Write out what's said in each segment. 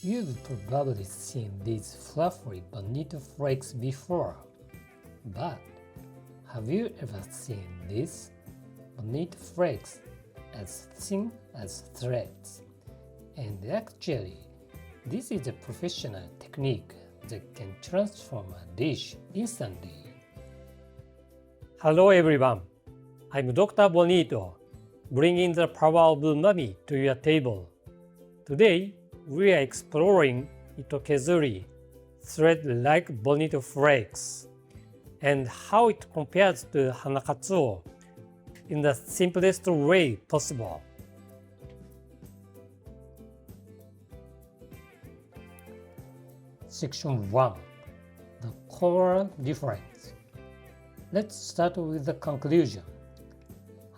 You've probably seen these fluffy Bonito flakes before, but have you ever seen these Bonito flakes as thin as threads? And actually, this is a professional technique that can transform a dish instantly. Hello everyone, I'm Dr. Bonito, bringing the power of umami to your table. Today, we are exploring Itokezuri, thread-like Bonito flakes, and how it compares to Hanakatsuo in the simplest way possible. Section 1. The core difference. Let's start with the conclusion.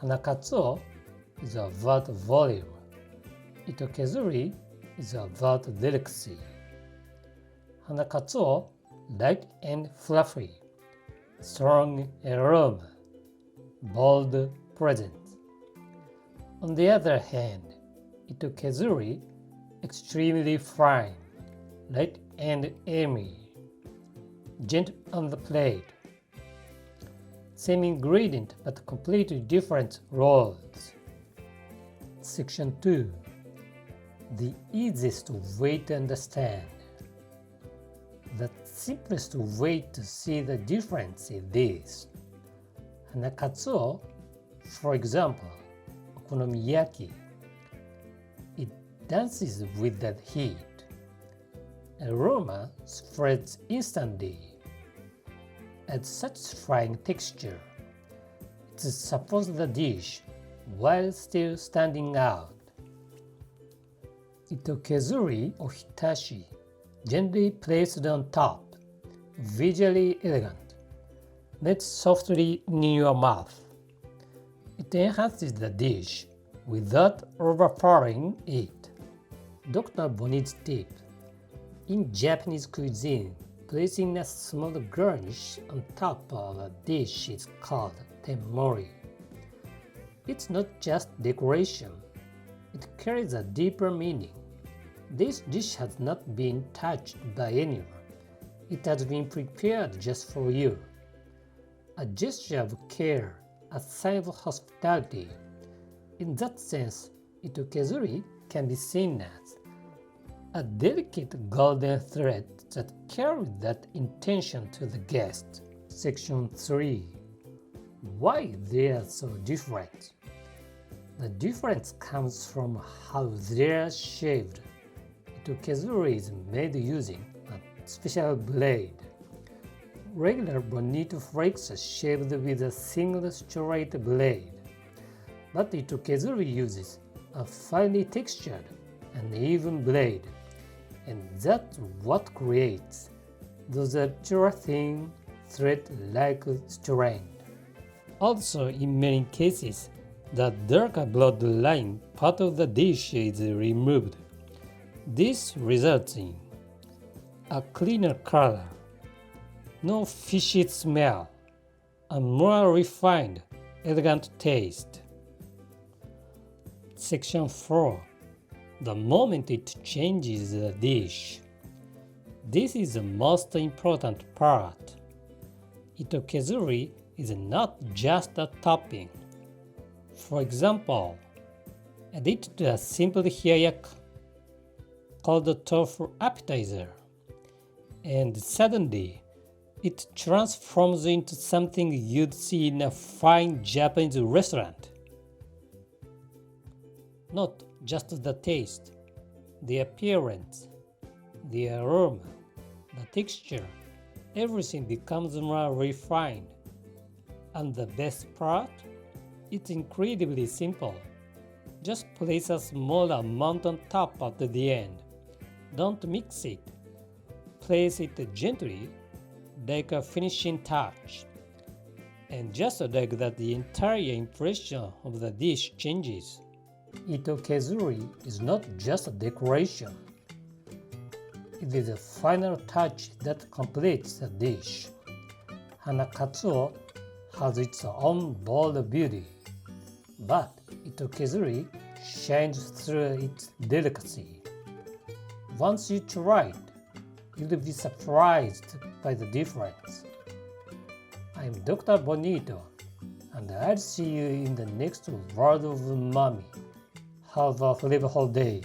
Hanakatsuo is about volume. Itokezuri is about delicacy. Hanakatsuo, light and fluffy, strong aroma, bold presence. On the other hand, Itokezuri, extremely fine, light and airy, gentle on the plate. Same ingredient but completely different roles. Section 2. The easiest way to understand. The simplest way to see the difference is this. Hanakatsuo, for example, okonomiyaki, it dances with the heat. Aroma spreads instantly. At satisfying texture, it supports the dish while still standing out. Itokezuri or hitashi, gently placed on top, visually elegant, melts softly in your mouth. It enhances the dish without overpowering it. Dr. Bonito's tip. In Japanese cuisine, placing a small garnish on top of a dish is called temori. It's not just decoration, it carries a deeper meaning. This dish has not been touched by anyone. It has been prepared just for you. A gesture of care, a sign of hospitality. In that sense, Itokezuri can be seen as a delicate golden thread that carries that intention to the guest. Section 3. Why they are so different? The difference comes from how they are shaved. Itokezuri is made using a special blade. Regular Bonito flakes are shaved with a single straight blade, but Itokezuri uses a finely textured and even blade, and that's what creates those ultra-thin, thread-like strands. Also, in many cases, the darker blood line part of the dish is removed. This results in a cleaner color, no fishy smell, a more refined, elegant taste. Section 4. The moment it changes the dish. This is the most important part. Itokezuri is not just a topping. For example, add it to a simple hiyayaka called the tofu appetizer, and suddenly it transforms into something you'd see in a fine Japanese restaurant. Not just the taste, the appearance, the aroma, the texture, everything becomes more refined. And the best part? It's incredibly simple. Just place a small amount on top at the end. Don't mix it. Place it gently, like a finishing touch. And just like that, the entire impression of the dish changes. Itokezuri is not just a decoration. It is a final touch that completes the dish. Hanakatsuo has its own bold beauty, but Itokezuri shines through its delicacy. Once you try it, you'll be surprised by the difference. I'm Dr. Bonito, and I'll see you in the next World of Umami. Have a flavorful day.